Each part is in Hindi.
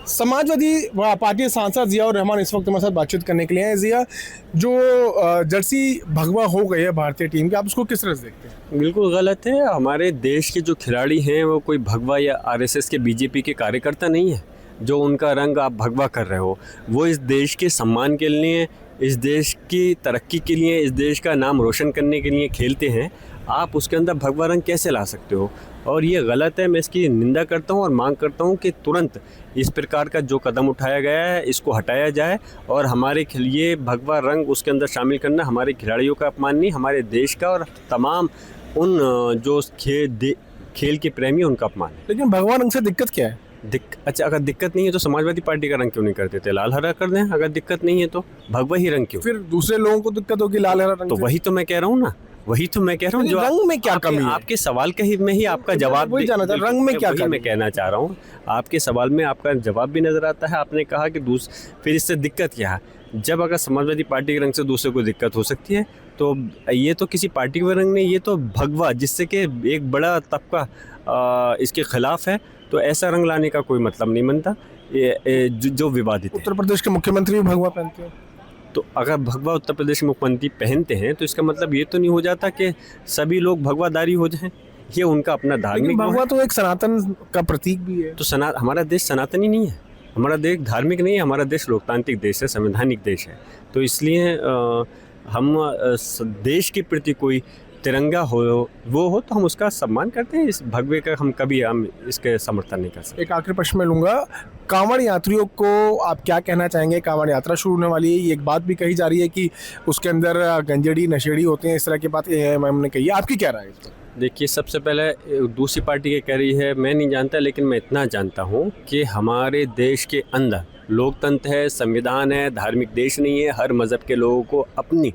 समाजवादी पार्टी सांसद जिया रहमान इस वक्त हमारे साथ बातचीत करने के लिए हैं। जिया, जो जर्सी भगवा हो गई है भारतीय टीम की, आप उसको किस तरह से देखते हैं? बिल्कुल गलत है। हमारे देश के जो खिलाड़ी हैं वो कोई भगवा या आरएसएस के बीजेपी के कार्यकर्ता नहीं है। जो उनका रंग आप भगवा कर रहे हो, वो इस देश के सम्मान के लिए, इस देश की तरक्की के लिए, इस देश का नाम रोशन करने के लिए खेलते हैं। आप उसके अंदर भगवा रंग कैसे ला सकते हो? और ये गलत है। मैं इसकी निंदा करता हूँ और मांग करता हूँ कि तुरंत इस प्रकार का जो कदम उठाया गया है इसको हटाया जाए। और हमारे ये भगवा रंग उसके अंदर शामिल करना हमारे खिलाड़ियों का अपमान नहीं, हमारे देश का और तमाम उन जो खेल के प्रेमी उनका अपमान है। लेकिन भगवा रंग से दिक्कत क्या है? अच्छा, अगर दिक्कत नहीं है तो समाजवादी पार्टी का रंग क्यों नहीं कर देते? लाल हरा कर दें। अगर दिक्कत नहीं है तो भगवा ही रंग क्यों? फिर दूसरे लोगों को दिक्कत होगी लाल हरा रंग तो से? वही तो मैं कह रहा हूँ ना, वही तो मैं कह रहा हूँ। जो रंग में क्या कमी है? आपके सवाल का ही में ही आपका जवाब वही जाना था, रंग में क्या कमी? मैं कहना चाह रहा हूँ, आपके सवाल में आपका जवाब भी नजर आता है। आपने कहा कि फिर इससे दिक्कत क्या है? जब अगर समाजवादी पार्टी के रंग से दूसरे को दिक्कत हो सकती है तो ये तो किसी पार्टी के रंग नहीं, ये तो भगवा, जिससे कि एक बड़ा तबका इसके खिलाफ है। तो ऐसा रंग लाने का कोई मतलब नहीं बनता। ये जो विवादित है। उत्तर प्रदेश के मुख्यमंत्री भी भगवा पहनते हैं। तो अगर भगवा उत्तर प्रदेश के मुख्यमंत्री पहनते हैं तो इसका मतलब ये तो नहीं हो जाता कि सभी लोग भगवाधारी हो जाएं। ये उनका अपना धार्मिक भगवा तो एक सनातन का प्रतीक भी है। तो हमारा देश सनातनी नहीं है, हमारा देश धार्मिक नहीं है, हमारा देश लोकतांत्रिक देश है, संवैधानिक देश है। तो इसलिए हम देश के प्रति कोई तिरंगा हो तो हम उसका सम्मान करते हैं। इस भगवे का हम इसके समर्थन नहीं कर सकते। एक आखिरी प्रश्न मैं लूंगा, कांवड़ यात्रियों को आप क्या कहना चाहेंगे? कांवड़ यात्रा शुरू होने वाली है, ये एक बात भी कही जा रही है कि उसके अंदर गंजेड़ी नशेड़ी होते हैं, इस तरह की बात AIMM ने कही है। आपकी क्या राय है इस पर? देखिए, सबसे पहले दूसरी पार्टी ये कह रही है, मैं नहीं जानता, लेकिन मैं इतना जानता हूँ कि हमारे देश के अंदर लोकतंत्र है, संविधान है, धार्मिक देश नहीं है। हर मज़हब के लोगों को अपनी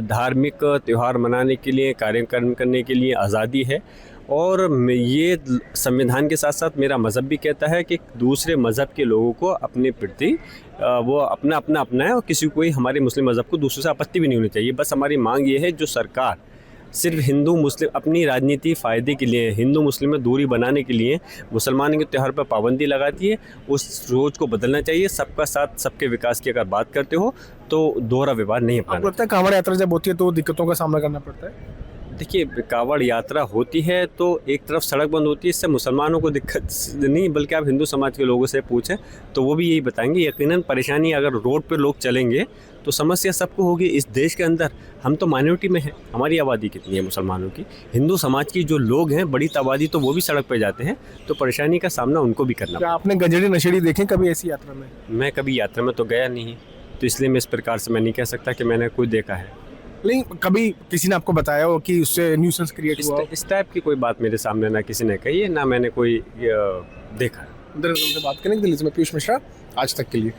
धार्मिक त्यौहार मनाने के लिए, कार्यक्रम करने के लिए आज़ादी है। और ये संविधान के साथ साथ मेरा मज़हब भी कहता है कि दूसरे मज़हब के लोगों को अपने प्रति वो अपना है और किसी को हमारे मुस्लिम मज़हब को दूसरों से आपत्ति भी नहीं होनी चाहिए। बस हमारी मांग ये है, जो सरकार सिर्फ हिंदू मुस्लिम अपनी राजनीति फ़ायदे के लिए, हिंदू मुस्लिम में दूरी बनाने के लिए मुसलमानों के त्यौहार पर पाबंदी लगाती है, उस रोज़ को बदलना चाहिए। सबका साथ सबके विकास की अगर बात करते हो तो दोहरा व्यवहार नहीं अपनाना। आपको लगता है कांवड़ यात्रा जब होती है तो दिक्कतों का सामना करना पड़ता है? देखिए, कांवड़ यात्रा होती है तो एक तरफ सड़क बंद होती है, इससे मुसलमानों को दिक्कत नहीं, बल्कि आप हिंदू समाज के लोगों से पूछें तो वो भी यही बताएंगे। यकीनन परेशानी, अगर रोड पे लोग चलेंगे तो समस्या सबको होगी। इस देश के अंदर हम तो माइनॉरिटी में हैं, हमारी आबादी कितनी है मुसलमानों की? हिंदू समाज की जो लोग हैं बड़ी आबादी, तो वो भी सड़क पर जाते हैं, तो परेशानी का सामना उनको भी करना। क्या आपने गंजेड़ी नशेड़ी देखे कभी ऐसी यात्रा में? मैं कभी यात्रा में तो गया नहीं, तो इसलिए मैं इस प्रकार से मैं नहीं कह सकता कि मैंने कोई देखा है। नहीं, कभी किसी ने आपको बताया हो कि उससे न्यूसेंस क्रिएट हुआ? इस टाइप की कोई बात मेरे सामने ना किसी ने कही है, ना मैंने कोई देखा है। दरअसल से बात करने के लिए मैं पीयूष मिश्रा, आज तक के लिए।